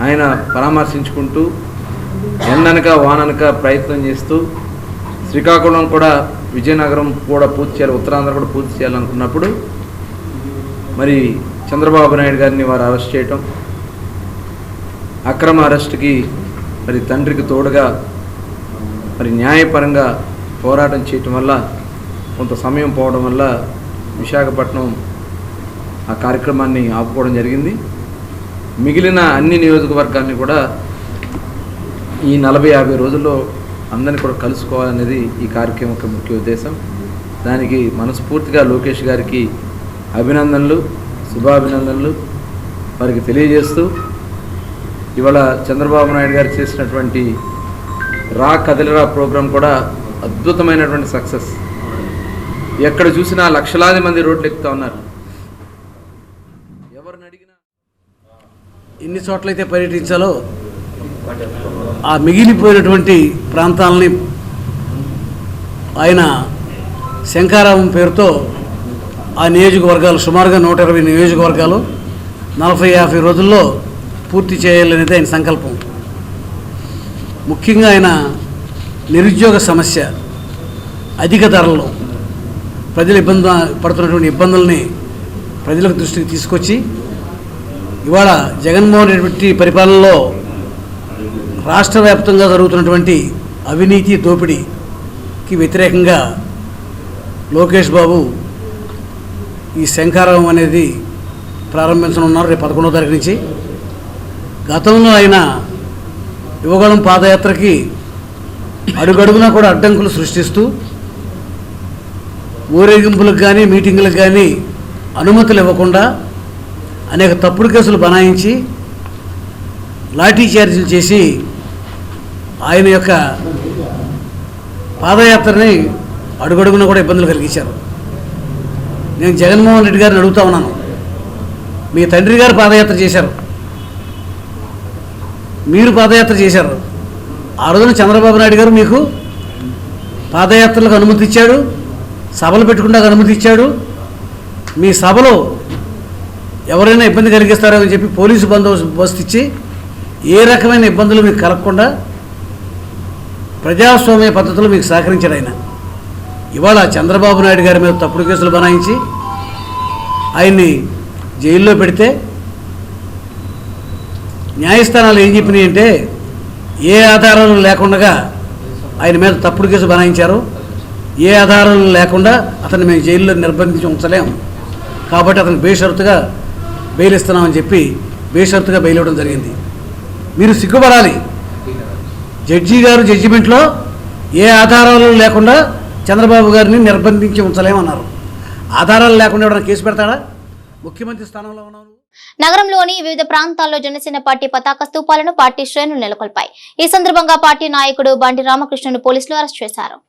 ఆయన పరామర్శించుకుంటూ ఎండనక వాననక ప్రయత్నం చేస్తూ శ్రీకాకుళం కూడా, విజయనగరం కూడా పూర్తి చేయాలి, ఉత్తరాంధ్ర కూడా పూర్తి చేయాలనుకున్నప్పుడు మరి చంద్రబాబు నాయుడు గారిని వారు అరెస్ట్ చేయటం, అక్రమ అరెస్టుకి మరి తండ్రికి తోడుగా మరి న్యాయపరంగా పోరాటం చేయటం వల్ల కొంత సమయం పోవడం వల్ల విశాఖపట్నం ఆ కార్యక్రమాన్ని ఆపుకోవడం జరిగింది. మిగిలిన అన్ని నియోజకవర్గాన్ని కూడా ఈ 40-50 రోజుల్లో అందరినీ కూడా కలుసుకోవాలనేది ఈ కార్యక్రమం యొక్క ముఖ్య ఉద్దేశం. దానికి మనస్ఫూర్తిగా లోకేష్ గారికి అభినందనలు, శుభాభినందనలు వారికి తెలియజేస్తూ ఇవాళ చంద్రబాబు నాయుడు గారు చేసినటువంటి రా కదిలిరా ప్రోగ్రాం కూడా అద్భుతమైనటువంటి సక్సెస్. ఎక్కడ చూసినా లక్షలాది మంది రోడ్లు ఎక్కుతూ ఉన్నారు. ఎవరిని అడిగినా ఎన్ని చోట్లయితే పర్యటించాలో ఆ మిగిలిపోయినటువంటి ప్రాంతాలని ఆయన శంకరరావం పేరుతో ఆ నియోజకవర్గాలు సుమారుగా 120 నియోజకవర్గాలు 40-50 రోజుల్లో పూర్తి చేయాలనేది ఆయన సంకల్పం. ముఖ్యంగా ఆయన నిరుద్యోగ సమస్య, అధిక ధరలు, ప్రజలు పడుతున్నటువంటి ఇబ్బందుల్ని ప్రజలకు దృష్టికి తీసుకొచ్చి ఇవాళ జగన్మోహన్ రెడ్డి పరిపాలనలో రాష్ట్ర వ్యాప్తంగా జరుగుతున్నటువంటి అవినీతి, దోపిడీకి వ్యతిరేకంగా లోకేష్ బాబు ఈ శంకరరావం అనేది ప్రారంభించనున్నారు రేపు 11వ తారీఖు నుంచి. గతంలో ఆయన యువగళం పాదయాత్రకి అడుగడుగునా కూడా అడ్డంకులు సృష్టిస్తూ ఊరేగింపులకు కానీ మీటింగులకు కానీ అనుమతులు ఇవ్వకుండా అనేక తప్పుడు కేసులు బనాయించి లాఠీ చార్జీలు చేసి ఆయన యొక్క పాదయాత్రని అడుగడుగునా కూడా ఇబ్బందులు కలిగించారు. నేను జగన్మోహన్ రెడ్డి గారిని అడుగుతా ఉన్నాను, మీ తండ్రి గారు పాదయాత్ర చేశారు, మీరు పాదయాత్ర చేశారు. ఆ రోజున చంద్రబాబు నాయుడు గారు మీకు పాదయాత్రలకు అనుమతి ఇచ్చాడు, సభలు పెట్టుకుంటాకు అనుమతి ఇచ్చాడు. మీ సభలో ఎవరైనా ఇబ్బంది కలిగిస్తారో అని చెప్పి పోలీసు బందోబస్తు ఇచ్చి ఏ రకమైన ఇబ్బందులు మీకు కలగకుండా ప్రజాస్వామ్య పద్ధతిలో మీకు సహకరించాడు ఆయన. ఇవాళ చంద్రబాబు నాయుడు గారి మీద తప్పుడు కేసులు బనాయించి ఆయన్ని జైల్లో పెడితే న్యాయస్థానాలు ఏం చెప్పినాయి అంటే ఏ ఆధారాలు లేకుండా ఆయన మీద తప్పుడు కేసు బనాయించారు, ఏ ఆధారాలు లేకుండా అతన్ని మేము జైల్లో నిర్బంధించి ఉంచలేం, కాబట్టి అతను బేషరతుగా బెయిల్ ఇస్తున్నామని చెప్పి బేషరతుగా బెయిల్ ఇవ్వడం జరిగింది. మీరు సిగ్గుపడాలి. జడ్జి గారు జడ్జిమెంట్లో ఏ ఆధారాలు లేకుండా చంద్రబాబు గారిని నిర్బంధించి ఉంచలేమన్నారు. ఆధారాలు లేకుండా ఎవరైనా కేసు పెడతాడా? ముఖ్యమంత్రి స్థానంలో ఉన్నాను. నగరంలోని వివిధ ప్రాంతాల్లో జనసేన పార్టీ పతాక స్తూపాలను పార్టీ శ్రేణులు నెలకొల్పాయి. ఈ సందర్భంగా పార్టీ నాయకుడు బండి రామకృష్ణను పోలీసులు అరెస్ట్ చేశారు.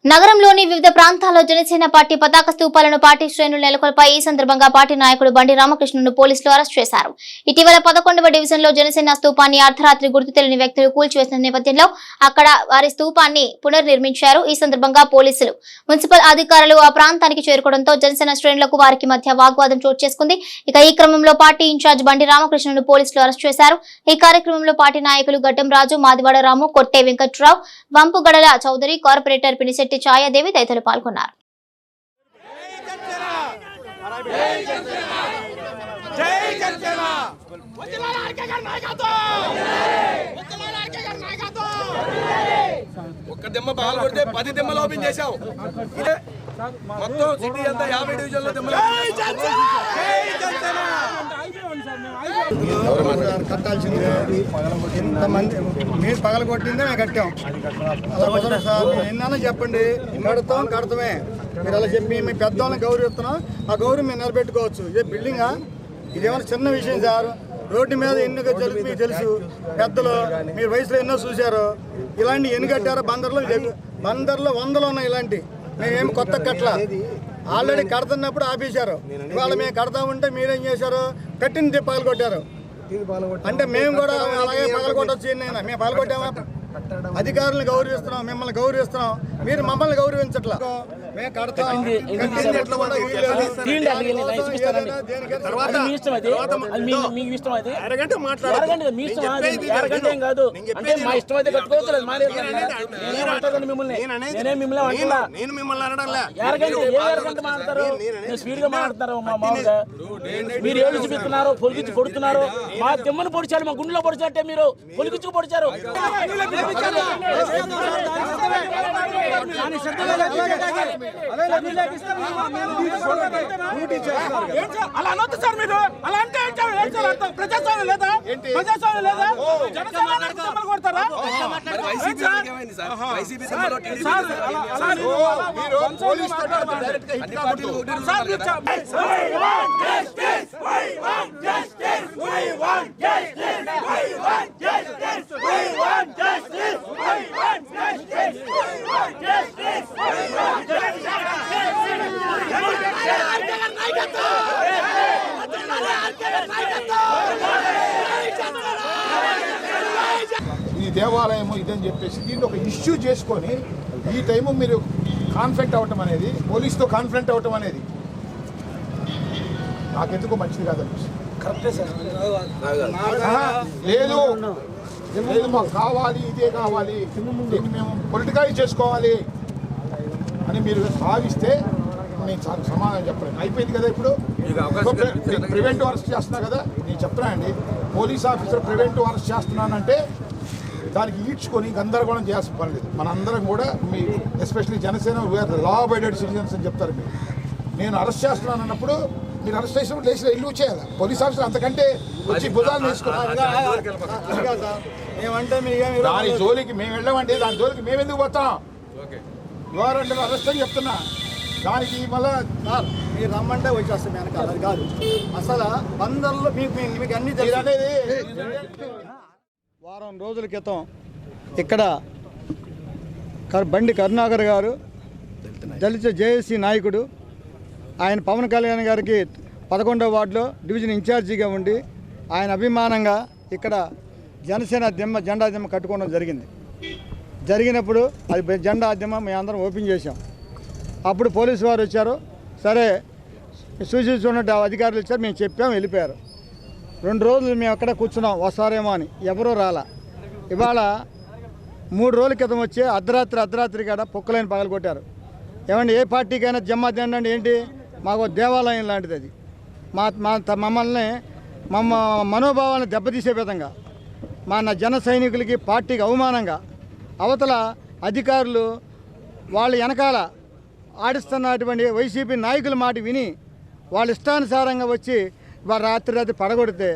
నగరంలోని వివిధ ప్రాంతాల్లో జనసేన పార్టీ పతాక స్తూపాలను పార్టీ శ్రేణులు నెలకొల్పాయి. ఈ సందర్భంగా పార్టీ నాయకుడు బండి రామకృష్ణను పోలీసులు అరెస్ట్ చేశారు. ఇటీవల 11వ డివిజన్లో జనసేన స్తూపాన్ని అర్ధరాత్రి గుర్తు తెలియని వ్యక్తులు కూల్చివేసిన నేపథ్యంలో అక్కడ వారి స్తూపాన్ని పునర్నిర్మించారు. ఈ సందర్భంగా పోలీసులు, మున్సిపల్ అధికారులు ఆ ప్రాంతానికి చేరుకోవడంతో జనసేన శ్రేణులకు వారికి మధ్య వాగ్వాదం చోటు చేసుకుంది. ఇక ఈ క్రమంలో పార్టీ ఇన్ఛార్జ్ బండి రామకృష్ణను పోలీసులు అరెస్ట్ చేశారు. ఈ కార్యక్రమంలో పార్టీ నాయకులు గడ్డం రాజు, మాదివాడ రాము, కొట్టే వెంకట్రావు, వంపుగడల చౌదరి, కార్పొరేటర్ పినిశెట్టి ఛాయాదేవి తదితరులు పాల్గొన్నారు. ఒక్క దిమ్మ పగల కొడితే 10 దిమ్మలు ఓపెన్ చేశాం. మొత్తం సిటీ అంతా 50 డివిజన్లో దిమ్మలు ఇంతమంది మీరు పగల కొట్టిందే మేము కట్టాం. అలా కుదరదు సార్. మీరు ఎన్నైనా చెప్పండి, కడతామే. మీరు అలా చెప్పి మీ పెద్దవాళ్ళని గౌరవిస్తున్నాం, ఆ గౌరవం మేము నిలబెట్టుకోవచ్చు. ఇదే బిల్డింగా? ఇదేమైనా చిన్న విషయం సార్. రోడ్డు మీద ఎన్ని జరుగుతుంది మీకు తెలుసు. పెద్దలు మీరు వయసులో ఎన్నో చూశారు. ఇలాంటి ఎన్ని కట్టారో బందర్లో 100 ఉన్నాయి ఇలాంటి. మేమేమి కొత్త కట్టలా, ఆల్రెడీ కడుతున్నప్పుడు ఆపేశారు. ఇవాళ మేము కడతా ఉంటే మీరేం చేశారు? కట్టిన పగలు కొట్టారు. అంటే మేము కూడా అలాగే పగలు కొట్టచ్చు. మేము పగలు కొట్టామా? అధికారులను గౌరవిస్తున్నాం, మిమ్మల్ని గౌరవిస్తున్నాం, మీరు మమ్మల్ని గౌరవించట్లా. మేము కడతాం. మీరు ఏళ్ళు చూపిస్తున్నారు, పొలిగించి పొడుతున్నారు. మా తిమ్మను పొడిచారు, మా గుండెలో పొడిచారంటే మీరు పొలిగించుకు పొడిచారు. అలా అనొద్దు సార్. మీరు అలా అంటే ప్రజాస్వామ్యం లేదా? ప్రజాస్వామ్యం లేదా? కొడతారా? ఈ దేవాలయము ఇదని చెప్పేసి దీన్ని ఒక ఇష్యూ చేసుకొని ఈ టైము మీరు కాన్ఫ్లిక్ట్ అవ్వటం అనేది, పోలీస్తో కాన్ఫ్లిక్ట్ అవ్వటం అనేది నాకెందుకో మంచిది కాదనిపిస్తుంది. కరెక్టే సార్. లేదు లేదు మాకు కావాలి, ఇదే కావాలి, దీన్ని మేము పొలిటికైజ్ చేసుకోవాలి అని మీరు భావిస్తే నేను చాలా సమాధానం చెప్పలేను. అయిపోయింది కదా. ఇప్పుడు ప్రివెంటివ్ అరెస్ట్ చేస్తున్నా కదా, నేను చెప్తున్నా అండి. పోలీస్ ఆఫీసర్ ప్రివెంటివ్ అరెస్ట్ చేస్తున్నానంటే దానికి ఈడ్చుకొని గందరగోళం చేయాల్సిన పని లేదు. మనందరం కూడా మీ ఎస్పెషల్లీ జనసేన వీఆర్ లా అబైడెడ్ సిటిజన్స్ అని చెప్తారు. మీరు నేను అరెస్ట్ చేస్తున్నాను అన్నప్పుడు మీరు అరెస్ట్ చేసినప్పుడు లేచి ఇల్లు చేయాలి. పోలీస్ ఆఫీసర్ అంతకంటే వచ్చి భుజాలు తీసుకున్నారు. దాని జోలికి మేము వెళ్ళమండి, దాని జోలికి మేము ఎందుకు పోతాం? యువర్ అండర్ అరెస్ట్ అని చెప్తున్నా. దానికి మళ్ళా మీరు రమ్మంటే వచ్చేస్తాం వెనకాల. అది కాదు అసలు బందర్లో మీకు అన్ని అనేది. వారం రోజుల క్రితం ఇక్కడ బండి కరుణాకర్ గారు, దళిత జేఏసీ నాయకుడు, ఆయన పవన్ కళ్యాణ్ గారికి 11వ వార్డులో డివిజన్ ఇన్ఛార్జిగా ఉండి ఆయన అభిమానంగా ఇక్కడ జనసేన జెండా దిమ్మ కట్టుకోవడం జరిగినప్పుడు అది జెండా దిమ్మ మేము అందరం ఓపెన్ చేశాం. అప్పుడు పోలీసు వారు వచ్చారు. సరే సూచించున్నట్టు అధికారులు వచ్చారు, మేము చెప్పాం, వెళ్ళిపోయారు. 2 రోజులు మేము అక్కడ కూర్చున్నాం వస్తారేమో అని, ఎవరూ రాలా. ఇవాళ 3 రోజుల క్రితం వచ్చి అర్ధరాత్రి కాడ పొక్కలైన పగలు కొట్టారు. ఏమండి, ఏ పార్టీకైనా జమ్మా జెండా అంటే ఏంటి? మాకు దేవాలయం లాంటిది. అది మమ్మల్ని మనోభావాలను దెబ్బతీసే విధంగా మన జన సైనికులకి పార్టీకి అవమానంగా అవతల అధికారులు వాళ్ళ వెనకాల ఆడిస్తున్నటువంటి వైసీపీ నాయకుల మాట విని వాళ్ళ ఇష్టానుసారంగా వచ్చి వాళ్ళ రాత్రి పడగొడితే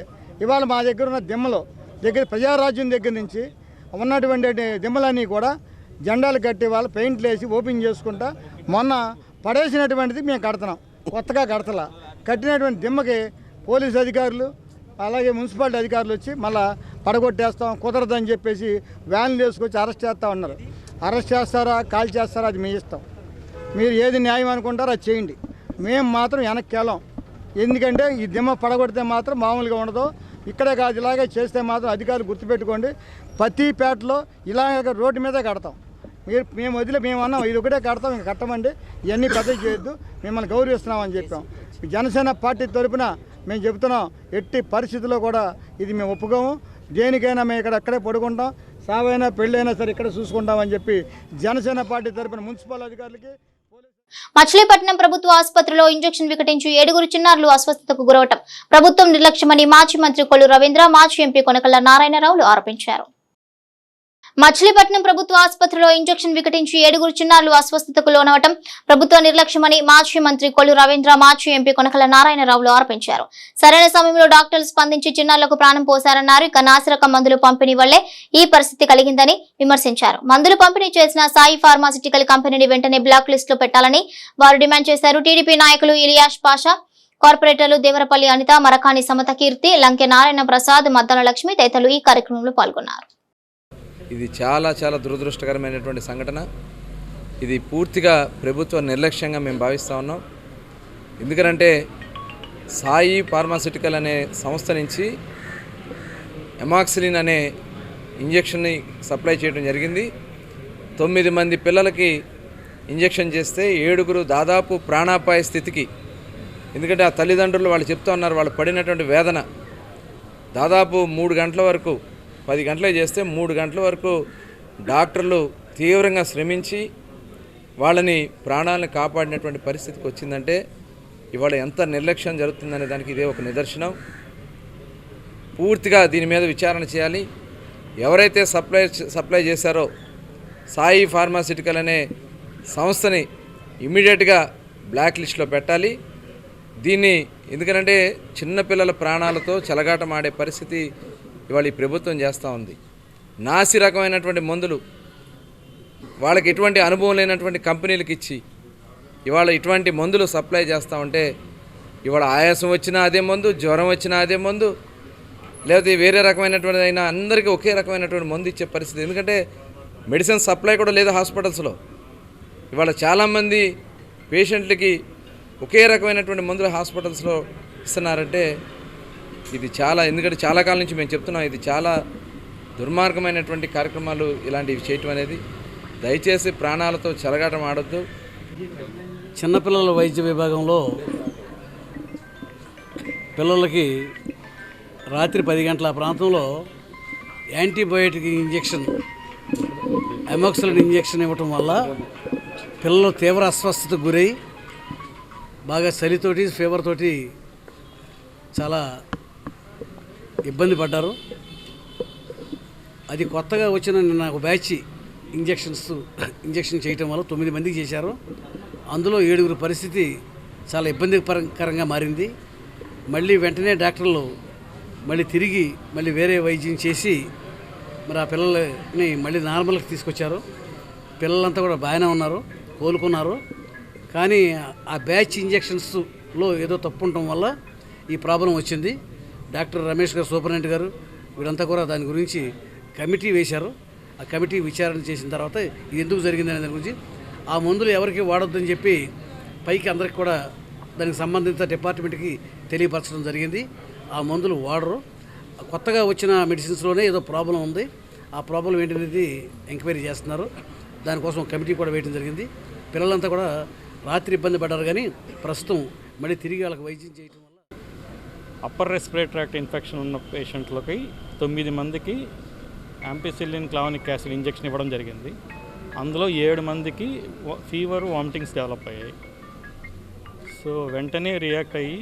ఇవాళ మా దగ్గర ఉన్న దిమ్మలో ప్రజారాజ్యం దగ్గర నుంచి ఉన్నటువంటి దిమ్మలన్నీ కూడా జెండాలు కట్టి వాళ్ళు పెయింట్లు వేసి ఓపెన్ చేసుకుంటా మొన్న పడేసినటువంటిది మేము కడుతున్నాం, కొత్తగా కడతలా. కట్టినటువంటి దిమ్మకి పోలీసు అధికారులు అలాగే మున్సిపాలిటీ అధికారులు వచ్చి మళ్ళీ పడగొట్టేస్తాం కుదరదని చెప్పేసి వ్యాన్లు వేసుకొచ్చి అరెస్ట్ చేస్తూ ఉన్నారు. అరెస్ట్ చేస్తారా కాల్ చేస్తారా అది మీ ఇష్టం, మీరు ఏది న్యాయం అనుకుంటారో అది చేయండి. మేము మాత్రం వెనక్కి వెళ్ళాం. ఎందుకంటే ఈ దిమ్మ పడగొడితే మాత్రం మామూలుగా ఉండదు. ఇక్కడే కాదు, ఇలాగే చేస్తే మాత్రం అధికారులు గుర్తుపెట్టుకోండి, ప్రతి పేటలో ఇలాగ రోడ్డు మీదే కడతాం. మేము అన్నాం ఇది ఒకటే కడతాం, ఇంకా కట్టమండి, ఇవన్నీ పెద్ద చేయొద్దు, మిమ్మల్ని గౌరవిస్తున్నామని చెప్పాం. జనసేన పార్టీ తరపున మేము చెబుతున్నాం, ఎట్టి పరిస్థితుల్లో కూడా ఇది మేము ఒప్పుకోము. దేనికైనా మేము అక్కడే పడుకుంటాం, సావైనా పెళ్ళైనా సరే ఇక్కడ చూసుకుంటామని చెప్పి జనసేన పార్టీ తరపున మున్సిపల్ అధికారులకి. మచిలీపట్నం ప్రభుత్వ ఆసుపత్రిలో ఇంజెక్షన్ వికటించి 7 చిన్నారులు అస్వస్థతకు గురవటం ప్రభుత్వం నిర్లక్ష్యమని మాజీ మంత్రి కొల్లు రవీంద్ర, మాజీ ఎంపీ కొనకళ్ళ నారాయణరావులు ఆరోపించారు. మచిలీపట్నం ప్రభుత్వ ఆసుపత్రిలో ఇంజెక్షన్ వికటించి 7 చిన్నారులు అస్వస్థతకు లోనవటం ప్రభుత్వ నిర్లక్ష్యమని మాజీ మంత్రి కొల్లు రవీంద్ర, మాజీ ఎంపీ కొనకళ్ళ నారాయణరావులు ఆరోపించారు. సరైన సమయంలో డాక్టర్లు స్పందించి చిన్నారులకు ప్రాణం పోశారన్నారు. ఇక నాసిరకం మందులు పంపిణీ వల్లే ఈ పరిస్థితి కలిగిందని విమర్శించారు. మందులు పంపిణీ చేసిన సాయి ఫార్మాసిటికల్ కంపెనీని వెంటనే బ్లాక్ లిస్ట్ లో పెట్టాలని వారు డిమాండ్ చేశారు. టీడీపీ నాయకులు ఇలియాష్ పాషా, కార్పొరేటర్లు దేవరపల్లి అనిత, మరకాని సమత కీర్తి, లంకె నారాయణ ప్రసాద్, మద్దన లక్ష్మి తదితరులు ఈ కార్యక్రమంలో పాల్గొన్నారు. ఇది చాలా చాలా దురదృష్టకరమైనటువంటి సంఘటన. ఇది పూర్తిగా ప్రభుత్వ నిర్లక్ష్యంగా మేము భావిస్తూ ఉన్నాం. ఎందుకంటే సాయి ఫార్మాసిటికల్ అనే సంస్థ నుంచి ఎమాక్సిలిన్ అనే ఇంజెక్షన్ని సప్లై చేయడం జరిగింది. 9 మంది పిల్లలకి ఇంజెక్షన్ చేస్తే 7 దాదాపు ప్రాణాపాయ స్థితికి. ఎందుకంటే ఆ తల్లిదండ్రులు వాళ్ళు చెప్తూ ఉన్నారు, వాళ్ళు పడినటువంటి వేదన దాదాపు 3 గంటల వరకు, 10 గంటలే చేస్తే 3 గంటల వరకు డాక్టర్లు తీవ్రంగా శ్రమించి వాళ్ళని ప్రాణాలను కాపాడినటువంటి పరిస్థితికి వచ్చిందంటే ఇవాళ ఎంత నిర్లక్ష్యం జరుగుతుందనే దానికి ఇదే ఒక నిదర్శనం. పూర్తిగా దీని మీద విచారణ చేయాలి. ఎవరైతే సప్లై చేశారో సాయి ఫార్మాసిటికల్ అనే సంస్థని ఇమ్మీడియట్గా బ్లాక్ లిస్ట్లో పెట్టాలి. దీన్ని ఎందుకంటే చిన్నపిల్లల ప్రాణాలతో చెలగాటమాడే పరిస్థితి ఇవాళ ఈ ప్రభుత్వం చేస్తూ ఉంది. నాసి రకమైనటువంటి మందులు వాళ్ళకి ఎటువంటి అనుభవం లేనటువంటి కంపెనీలకు ఇచ్చి ఇవాళ ఇటువంటి మందులు సప్లై చేస్తూ ఉంటే ఇవాళ ఆయాసం వచ్చినా అదే మందు, జ్వరం వచ్చినా అదే మందు, లేకపోతే వేరే రకమైనటువంటి అయినా అందరికీ ఒకే రకమైనటువంటి మందు ఇచ్చే పరిస్థితి. ఎందుకంటే మెడిసిన్ సప్లై కూడా లేదు హాస్పిటల్స్లో. ఇవాళ చాలామంది పేషెంట్లకి ఒకే రకమైనటువంటి మందులు హాస్పిటల్స్లో ఇస్తున్నారంటే ఇది చాలా, ఎందుకంటే చాలా కాలం నుంచి మేము చెప్తున్నాం, ఇది చాలా దుర్మార్గమైనటువంటి కార్యక్రమాలు ఇలాంటివి చేయటం అనేది. దయచేసి ప్రాణాలతో చెలగాటం ఆడొద్దు. చిన్నపిల్లల వైద్య విభాగంలో పిల్లలకి రాత్రి 10 గంటల ప్రాంతంలో యాంటీబయోటిక్ ఇంజెక్షన్, ఎమాక్సిలిన్ ఇంజెక్షన్ ఇవ్వటం వల్ల పిల్లలు తీవ్ర అస్వస్థతకు గురై బాగా చలితోటి ఫీవర్ తోటి చాలా ఇబ్బంది పడ్డారు. అది కొత్తగా వచ్చిన నిన్న ఒక బ్యాచ్ ఇంజెక్షన్ చేయటం వల్ల 9 మందికి చేశారు. అందులో 7 పరిస్థితి చాలా ఇబ్బందికరంగా మారింది. మళ్ళీ వెంటనే డాక్టర్లు తిరిగి వేరే వైద్యం చేసి మరి ఆ పిల్లల్ని మళ్ళీ నార్మల్కి తీసుకొచ్చారు. పిల్లలంతా కూడా బాగానే ఉన్నారు, కోలుకున్నారు. కానీ ఆ బ్యాచ్ ఇంజెక్షన్స్లో ఏదో తప్పు ఉండటం వల్ల ఈ ప్రాబ్లం వచ్చింది. డాక్టర్ రమేష్ గారు, సూపరింటెండెంట్ గారు వీరంతా కూడా దాని గురించి కమిటీ వేశారు. ఆ కమిటీ విచారణ చేసిన తర్వాత ఇది ఎందుకు జరిగిందనే దాని గురించి, ఆ మందులు ఎవరికి వాడొద్దని చెప్పి పైకి అందరికి కూడా దానికి సంబంధిత డిపార్ట్మెంట్కి తెలియపరచడం జరిగింది. ఆ మందులు వాడరు. కొత్తగా వచ్చిన మెడిసిన్స్లోనే ఏదో ప్రాబ్లం ఉంది. ఆ ప్రాబ్లం ఏంటనేది ఎంక్వైరీ చేస్తున్నారు. దానికోసం కమిటీ కూడా వేయడం జరిగింది. పిల్లలంతా కూడా రాత్రి ఇబ్బంది పడ్డారు, కానీ ప్రస్తుతం మళ్ళీ తిరిగి వాళ్ళకి వైద్యం చేయడం వల్ల అప్పర్ రెస్పిరేటరీ ట్రాక్ట్ ఇన్ఫెక్షన్ ఉన్న పేషెంట్లకి 9 మందికి యాంపిసిలిన్ క్లావనిక్ యాసిడ్ ఇంజెక్షన్ ఇవ్వడం జరిగింది. అందులో 7 మందికి ఫీవర్, వామిటింగ్స్ డెవలప్ అయ్యాయి. సో వెంటనే రియాక్ట్ అయ్యి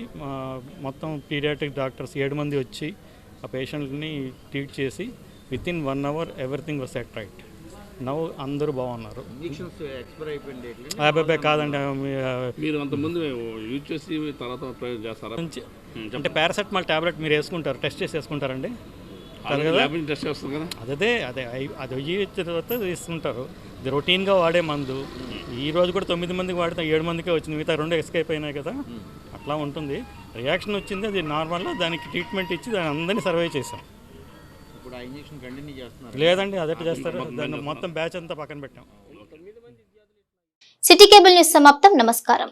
మొత్తం పీడియాట్రిక్ డాక్టర్స్ 7 మంది వచ్చి ఆ పేషెంట్ని ట్రీట్ చేసి within 1 hour everything was set right. నవ్వు అందరూ బాగున్నారు. అబ్బాయి కాదండి, మీరు అంతకుముందు యూజ్ చేసి తర్వాత చేస్తారా? అంటే పారాసెటమాల్ టాబ్లెట్ మీరు వేసుకుంటారు, టెస్ట్ చేసి వేసుకుంటారండి టెస్ట్ చేస్తారు కదా. అదే అది అయ్యి తర్వాత తీసుకుంటారు. ఇది రొటీన్గా వాడే మందు. ఈ రోజు కూడా 9 మందికి వాడితే 7 మందికే వచ్చింది, మిగతా 2 ఎస్కేప్ అయినాయి కదా. అట్లా ఉంటుంది. రియాక్షన్ వచ్చింది, అది నార్మల్గా దానికి ట్రీట్మెంట్ ఇచ్చి దాన్ని అందరినీ సర్వే చేసాం. లేదండి, అదే చేస్తారు. దాన్ని మొత్తం బ్యాచ్ అంతా పక్కన పెట్టాం. సిటీ కేబుల్ న్యూస్ సమాప్తం. నమస్కారం.